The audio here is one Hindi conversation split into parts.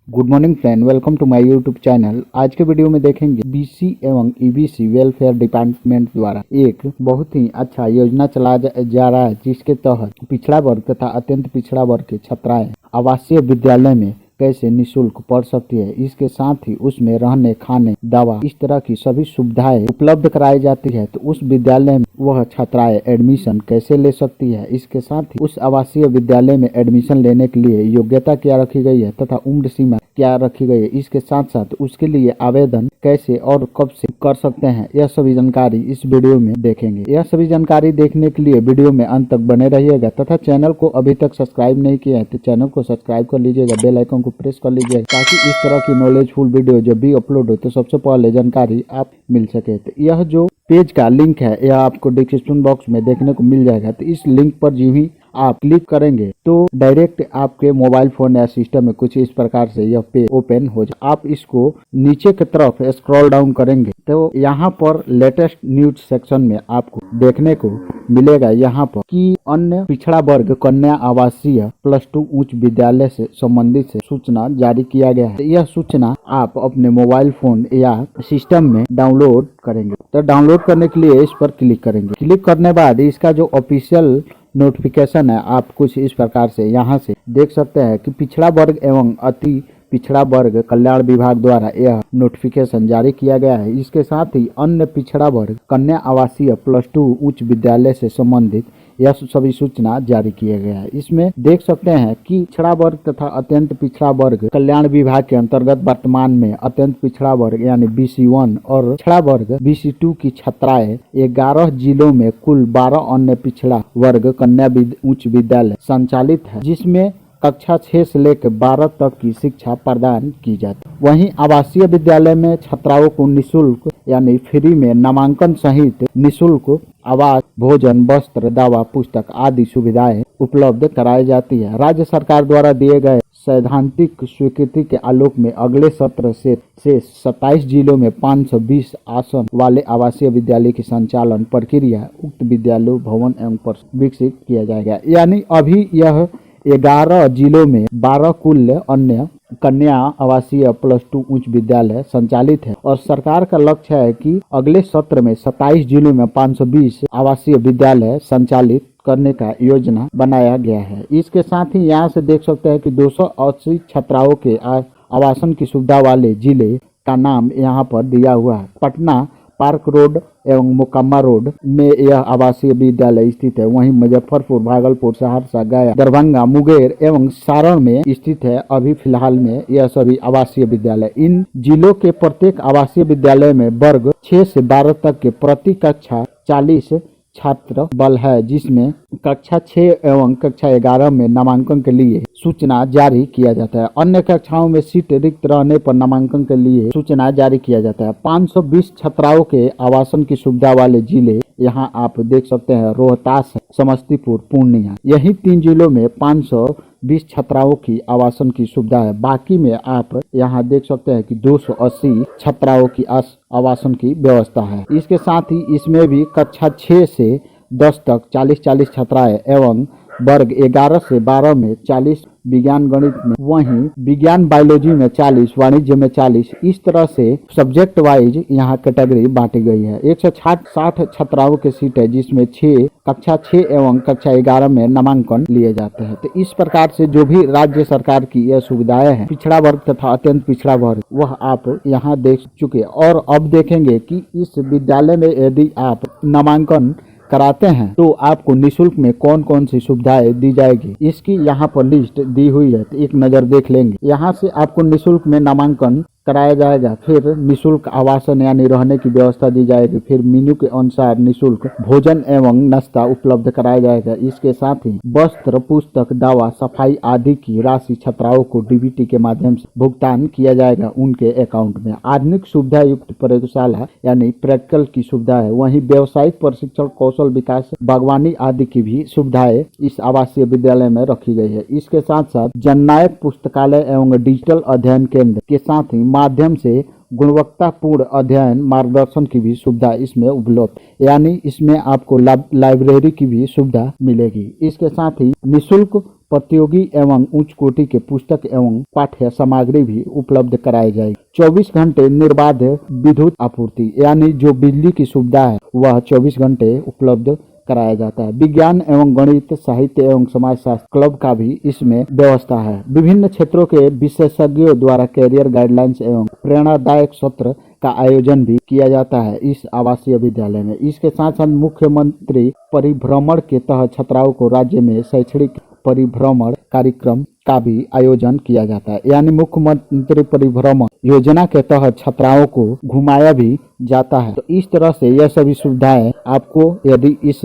Good morning friend, welcome to my YouTube channel. आज के वीडियो में देखेंगे बीसी एवं ईबीसी वेलफेयर डिपार्टमेंट द्वारा एक बहुत ही अच्छा योजना चलाया जा रहा है, जिसके तहत पिछड़ा वर्ग तथा अत्यंत पिछड़ा वर्ग के छात्राएं आवासीय विद्यालय में कैसे निःशुल्क पढ़ सकती है। इसके साथ ही उसमें रहने, खाने, दवा, इस तरह की सभी सुविधाएं उपलब्ध कराई जाती है। तो उस विद्यालय में वह छात्राएं एडमिशन कैसे ले सकती है। इसके साथ ही उस आवासीय विद्यालय में एडमिशन लेने के लिए योग्यता क्या रखी गई है तथा उम्र सीमा क्या रखी गई है। इसके साथ साथ उसके लिए आवेदन कैसे और कब से कर सकते हैं, यह सभी जानकारी इस वीडियो में देखेंगे। यह सभी जानकारी देखने के लिए वीडियो में अंत तक बने रहिएगा तथा चैनल को अभी तक सब्सक्राइब नहीं किया है तो चैनल को सब्सक्राइब कर लीजिएगा, बेल आइकन को प्रेस कर लीजिएगा, ताकि इस तरह की नॉलेजफुल वीडियो जब भी अपलोड हो तो सबसे पहले जानकारी आप मिल सके। तो यह जो पेज का लिंक है यह आपको डिस्क्रिप्शन बॉक्स में देखने को मिल जाएगा। तो इस लिंक पर जो ही आप क्लिक करेंगे तो डायरेक्ट आपके मोबाइल फोन या सिस्टम में कुछ इस प्रकार से यह पेज ओपन हो जाए। आप इसको नीचे की तरफ स्क्रॉल डाउन करेंगे तो यहाँ पर लेटेस्ट न्यूज सेक्शन में आपको देखने को मिलेगा यहाँ पर कि अन्य पिछड़ा वर्ग कन्या आवासीय +2 उच्च विद्यालय से संबंधित से सूचना जारी किया गया है। यह सूचना आप अपने मोबाइल फोन या सिस्टम में डाउनलोड करेंगे। तो डाउनलोड करने के लिए इस पर क्लिक करेंगे। क्लिक करने बाद इसका जो ऑफिशियल नोटिफिकेशन है आप कुछ इस प्रकार से यहाँ से देख सकते हैं कि पिछड़ा वर्ग एवं अति पिछड़ा वर्ग कल्याण विभाग द्वारा यह नोटिफिकेशन जारी किया गया है। इसके साथ ही अन्य पिछड़ा वर्ग कन्या आवासीय +2 उच्च विद्यालय से संबंधित यह सभी सूचना जारी किया गया है। इसमें देख सकते हैं कि पिछड़ा वर्ग तथा अत्यंत पिछड़ा वर्ग कल्याण विभाग के अंतर्गत वर्तमान में अत्यंत पिछड़ा वर्ग यानी BC1 और पिछड़ा वर्ग BC2 की छात्राएं 11 जिलों में कुल 12 अन्य पिछड़ा वर्ग कन्या उच्च विद्यालय संचालित है, जिसमें कक्षा 6 से लेकर 12 तक की शिक्षा प्रदान की जाती है। वहीं आवासीय विद्यालय में छात्राओं को निःशुल्क यानी फ्री में नामांकन सहित निःशुल्क आवास, भोजन, वस्त्र, दवा, पुस्तक आदि सुविधाएं उपलब्ध कराई जाती है। राज्य सरकार द्वारा दिए गए सैद्धांतिक स्वीकृति के आलोक में अगले सत्र से 27 जिलों में 520 आसन वाले आवासीय विद्यालय की संचालन प्रक्रिया उक्त विद्यालय भवन एवं पर विकसित किया जाएगा। यानी अभी यह 11 जिलों में 12 कुल अन्य कन्या आवासीय +2 उच्च विद्यालय संचालित है और सरकार का लक्ष्य है कि अगले सत्र में 27 जिलों में 520 आवासीय विद्यालय संचालित करने का योजना बनाया गया है। इसके साथ ही यहाँ से देख सकते हैं कि 280 छात्राओं के आवासन की सुविधा वाले जिले का नाम यहाँ पर दिया हुआ है। पटना पार्क रोड एवं मोकामा रोड में यह आवासीय विद्यालय स्थित है। वहीं मुजफ्फरपुर, भागलपुर, सहरसा, गया, दरभंगा, मुंगेर एवं सारण में स्थित है। अभी फिलहाल में यह सभी आवासीय विद्यालय, इन जिलों के प्रत्येक आवासीय विद्यालय में वर्ग 6 से 12 तक के प्रति कक्षा 40 छात्र बल है, जिसमें कक्षा 6 एवं कक्षा 11 में नामांकन के लिए सूचना जारी किया जाता है। अन्य कक्षाओं में सीट रिक्त रहने पर नामांकन के लिए सूचना जारी किया जाता है। 520 छात्राओं के आवासन की सुविधा वाले जिले यहाँ आप देख सकते हैं रोहतास, समस्तीपुर, पूर्णिया। यही 3 जिलों में 520 छात्राओं की आवासन की सुविधा है। बाकी में आप यहाँ देख सकते हैं कि 280 छात्राओं की आवासन की व्यवस्था है। इसके साथ ही इसमें भी कक्षा 6 से 10 तक 40 छात्राएं एवं वर्ग 11 से 12 में 40, विज्ञान गणित में, वहीं विज्ञान बायोलॉजी में 40, वाणिज्य में 40, इस तरह से सब्जेक्ट वाइज यहाँ कैटेगरी बांटी गई है। 160 छात्राओं की सीट है, जिसमें कक्षा 6 एवं कक्षा 11 में नामांकन लिए जाते हैं। तो इस प्रकार से जो भी राज्य सरकार की यह सुविधाएं हैं पिछड़ा वर्ग तथा अत्यंत पिछड़ा वर्ग, वह आप यहाँ देख चुके। और अब देखेंगे कि इस विद्यालय में यदि आप नामांकन कराते हैं तो आपको निःशुल्क में कौन कौन सी सुविधाएं दी जाएगी, इसकी यहाँ पर लिस्ट दी हुई है। तो एक नज़र देख लेंगे। यहाँ से आपको निःशुल्क में नामांकन कराया जाएगा, फिर निःशुल्क आवासन यानी रहने की व्यवस्था दी जाएगी, फिर मेन्यू के अनुसार निःशुल्क भोजन एवं नाश्ता उपलब्ध कराया जाएगा। इसके साथ ही वस्त्र, पुस्तक, दवा, सफाई आदि की राशि छात्राओं को DBT के माध्यम से भुगतान किया जाएगा उनके अकाउंट में। आधुनिक सुविधा युक्त प्रयोगशाला यानी प्रैक्टिकल की सुविधा है। वहीं व्यवसायिक प्रशिक्षण, कौशल विकास, बागवानी आदि की भी सुविधाएं इस आवासीय विद्यालय में रखी गई है। इसके साथ साथ जननायक पुस्तकालय एवं डिजिटल अध्ययन केंद्र के साथ ही माध्यम से गुणवत्तापूर्ण अध्ययन मार्गदर्शन की भी सुविधा इसमें उपलब्ध, यानी इसमें आपको लाइब्रेरी की भी सुविधा मिलेगी। इसके साथ ही निःशुल्क प्रतियोगी एवं उच्च कोटि के पुस्तक एवं पाठ्य सामग्री भी उपलब्ध कराई जाएगी। 24 घंटे निर्बाध विद्युत आपूर्ति, यानी जो बिजली की सुविधा है वह 24 घंटे उपलब्ध कराया जाता है। विज्ञान एवं गणित, साहित्य एवं समाजशास्त्र क्लब का भी इसमें व्यवस्था है। विभिन्न क्षेत्रों के विशेषज्ञों द्वारा कैरियर गाइडलाइंस एवं प्रेरणादायक सत्र का आयोजन भी किया जाता है इस आवासीय विद्यालय में। इसके साथ साथ मुख्यमंत्री परिभ्रमण के तहत छात्राओं को राज्य में शैक्षणिक परिभ्रमण कार्यक्रम का भी आयोजन किया जाता है, यानी मुख्यमंत्री परिभ्रमण योजना के तहत छात्राओं को घुमाया भी जाता है। तो इस तरह से यह सभी सुविधाएं आपको यदि इस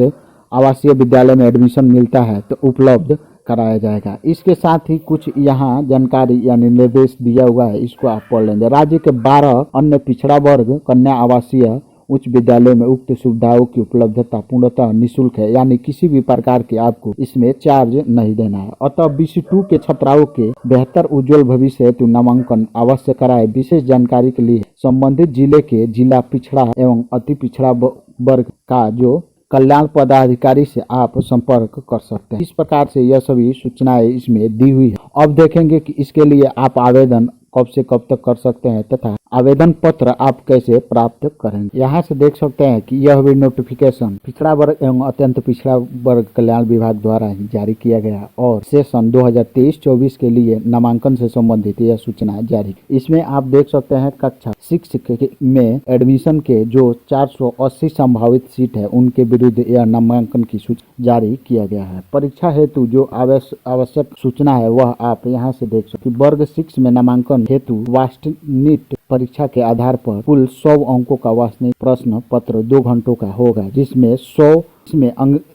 आवासीय विद्यालय में एडमिशन मिलता है तो उपलब्ध कराया जाएगा। इसके साथ ही कुछ यहाँ जानकारी यानी निर्देश दिया हुआ है, इसको आप पढ़ लेंगे। राज्य के 12 अन्य पिछड़ा वर्ग कन्या आवासीय उच्च विद्यालय में उक्त सुविधाओं की उपलब्धता पूर्णतः निःशुल्क है, यानी किसी भी प्रकार के आपको इसमें चार्ज नहीं देना है। अतः BC2 के छात्राओं के बेहतर उज्जवल भविष्य हेतु नामांकन अवश्य कराए। विशेष जानकारी के लिए संबंधित जिले के जिला पिछड़ा एवं अति पिछड़ा वर्ग का जो कल्याण पदाधिकारी से आप संपर्क कर सकते हैं। इस प्रकार से यह सभी सूचनाएं इसमें दी हुई है। अब देखेंगे कि इसके लिए आप आवेदन कब से कब तक कर सकते हैं तथा आवेदन पत्र आप कैसे प्राप्त करेंगे। यहाँ से देख सकते हैं कि यह भी नोटिफिकेशन पिछड़ा वर्ग एवं अत्यंत पिछड़ा वर्ग कल्याण विभाग द्वारा ही जारी किया गया और सेशन 2023-24 के लिए नामांकन से संबंधित यह सूचना जारी। इसमें आप देख सकते हैं कक्षा 6 में एडमिशन के जो 480 संभावित सीट है उनके विरुद्ध यह नामांकन की सूचना जारी किया गया है। परीक्षा हेतु जो आवश्यक सूचना है वह आप यहाँ से देख सकते। वर्ग 6 में नामांकन हेतु वास्तविक परीक्षा के आधार पर कुल 100 अंकों का वास्तविक प्रश्न पत्र 2 घंटों का होगा, जिसमें 100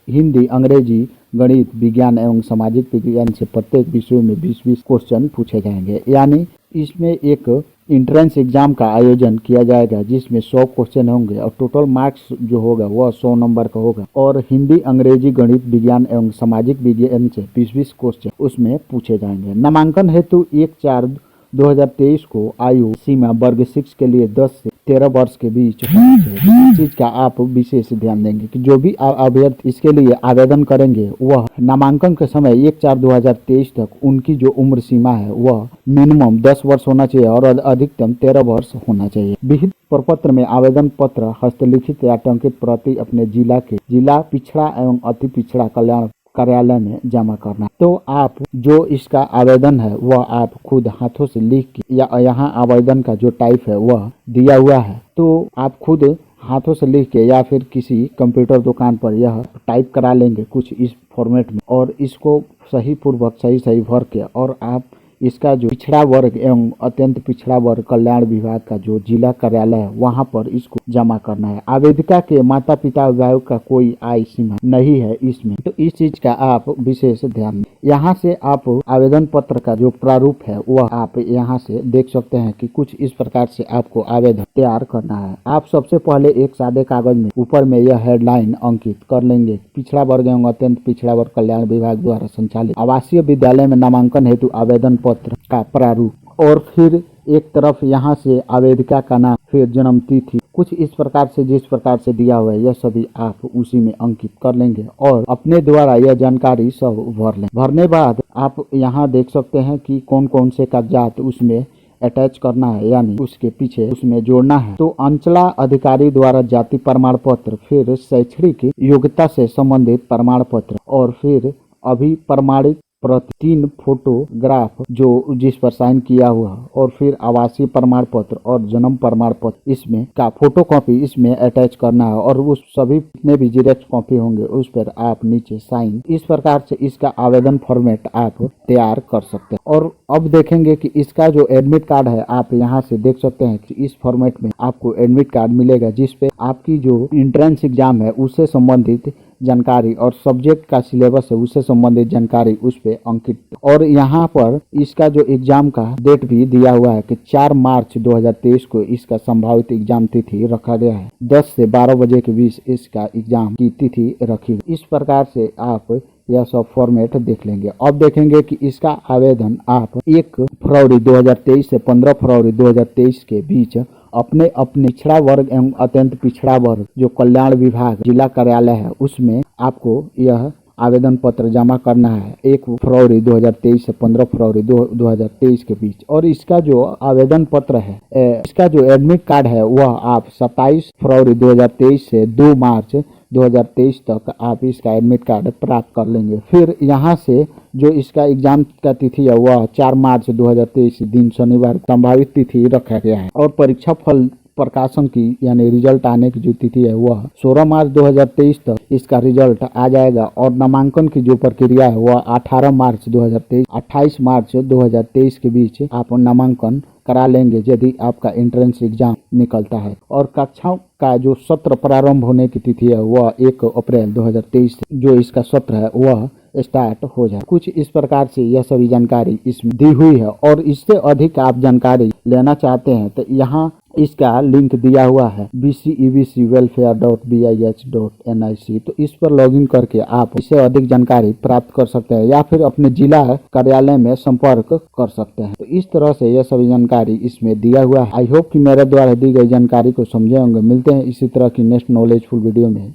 हिंदी, अंग्रेजी, गणित, विज्ञान एवं सामाजिक विज्ञान से प्रत्येक विषयों में 20-20 क्वेश्चन पूछे जाएंगे। यानी इसमें एक इंट्रेंस एग्जाम का आयोजन किया जाएगा जिसमें 100 क्वेश्चन होंगे और टोटल मार्क्स जो होगा वह 100 नंबर का होगा और हिंदी, अंग्रेजी, गणित, विज्ञान एवं सामाजिक विज्ञान से 20-20 क्वेश्चन उसमें पूछे जाएंगे। नामांकन हेतु 1/4/2023 को आयु सीमा वर्ग 6 के लिए 10 से 13 वर्ष के बीच होना चाहिए। इस चीज का आप विशेष ध्यान देंगे कि जो भी अभ्यर्थी इसके लिए आवेदन करेंगे वह नामांकन के समय 1/4/2023 तक उनकी जो उम्र सीमा है वह मिनिमम 10 वर्ष होना चाहिए और अधिकतम 13 वर्ष होना चाहिए। विहित प्रपत्र में आवेदन पत्र हस्तलिखित या टंकित प्रति अपने जिला के जिला पिछड़ा एवं अति पिछड़ा कल्याण कार्यालय में जमा करना। तो आप जो इसका आवेदन है वह आप खुद हाथों से लिख के या यहाँ आवेदन का जो टाइप है वह दिया हुआ है तो आप खुद हाथों से लिख के या फिर किसी कंप्यूटर दुकान पर यह टाइप करा लेंगे कुछ इस फॉर्मेट में और इसको सही पूर्वक सही भर के और आप इसका जो पिछड़ा वर्ग एवं अत्यंत पिछड़ा वर्ग कल्याण विभाग का जो जिला कार्यालय है वहां पर इसको जमा करना है। आवेदिका के माता पिता अभिभावक का कोई आय सीमा नहीं है इसमें, तो इस चीज का आप विशेष ध्यान दें। यहाँ से आप आवेदन पत्र का जो प्रारूप है वह आप यहाँ से देख सकते हैं कि कुछ इस प्रकार से आपको आवेदन तैयार करना है। आप सबसे पहले एक सादे कागज में ऊपर में यह हेडलाइन अंकित कर लेंगे। पिछड़ा वर्ग एवं अत्यंत पिछड़ा वर्ग कल्याण विभाग द्वारा संचालित आवासीय विद्यालय में नामांकन हेतु आवेदन पत्र का प्रारूप और फिर एक तरफ यहाँ से आवेदिका का नाम, फिर जन्म तिथि, कुछ इस प्रकार से जिस प्रकार से दिया हुआ है यह सभी आप उसी में अंकित कर लेंगे और अपने द्वारा यह जानकारी सब भर लें। भरने बाद आप यहाँ देख सकते हैं कि कौन कौन से कागजात उसमें अटैच करना है, यानी उसके पीछे उसमें जोड़ना है। तो अंचला अधिकारी द्वारा जाति प्रमाण पत्र, फिर शैक्षणिक योग्यता से संबंधित प्रमाण पत्र और फिर अभी प्रमाणित प्रति 3 फोटोग्राफ जो जिस पर साइन किया हुआ और फिर आवासीय प्रमाण पत्र और जन्म प्रमाण पत्र इसमें का फोटो कॉपी इसमें अटैच करना है और उस सभी जितने भी जेरॉक्स कॉपी होंगे उस पर आप नीचे साइन। इस प्रकार से इसका आवेदन फॉर्मेट आप तैयार कर सकते हैं। और अब देखेंगे कि इसका जो एडमिट कार्ड है आप यहाँ से देख सकते हैं कि इस फॉर्मेट में आपको एडमिट कार्ड मिलेगा जिसपे आपकी जो एंट्रेंस एग्जाम है उससे संबंधित जानकारी और सब्जेक्ट का सिलेबस है उससे संबंधित जानकारी उस पे अंकित। और यहाँ पर इसका जो एग्जाम का डेट भी दिया हुआ है कि 4 मार्च 2023 को इसका संभावित एग्जाम तिथि रखा गया है। 10 से 12 बजे के बीच इसका एग्जाम की तिथि रखी। इस प्रकार से आप यह सब फॉर्मेट देख लेंगे। अब देखेंगे कि इसका आवेदन आप 1 फरवरी 2023 से 15 फरवरी 2023 के बीच अपने पिछड़ा वर्ग एवं अत्यंत पिछड़ा वर्ग जो कल्याण विभाग जिला कार्यालय है उसमें आपको यह आवेदन पत्र जमा करना है 1 फरवरी 2023 से 15 फरवरी 2023 के बीच। और इसका जो आवेदन पत्र है, इसका जो एडमिट कार्ड है वह आप 27 फरवरी 2023 से 2 मार्च 2023 तक आप इसका एडमिट कार्ड प्राप्त कर लेंगे। फिर यहाँ से जो इसका एग्जाम का तिथि है वह 4 मार्च 2023 दिन शनिवार संभावित तिथि रखा गया है। और परीक्षा फल प्रकाशन की यानी रिजल्ट आने की जो तिथि है वह 16 मार्च 2023 तक इसका रिजल्ट आ जाएगा। और नामांकन की जो प्रक्रिया है वह 18 मार्च 2023 28 मार्च 2023 के बीच आप नामांकन करा लेंगे यदि आपका एंट्रेंस एग्जाम निकलता है। और कक्षाओं का जो सत्र प्रारंभ होने की तिथि है वह 1 अप्रैल 2023 जो इसका सत्र है वह स्टार्ट हो जाए। कुछ इस प्रकार से यह सभी जानकारी इसमें दी हुई है। और इससे अधिक आप जानकारी लेना चाहते हैं तो यहाँ इसका लिंक दिया हुआ है bcebcwelfare.bih.nic। तो इस पर लॉगिन करके आप इससे अधिक जानकारी प्राप्त कर सकते हैं या फिर अपने जिला कार्यालय में संपर्क कर सकते हैं। तो इस तरह से यह सभी जानकारी इसमें दिया हुआ है। आई होप कि मेरे द्वारा दी गई जानकारी को समझे होंगे। मिलते हैं इसी तरह की नेक्स्ट नॉलेजफुल वीडियो में।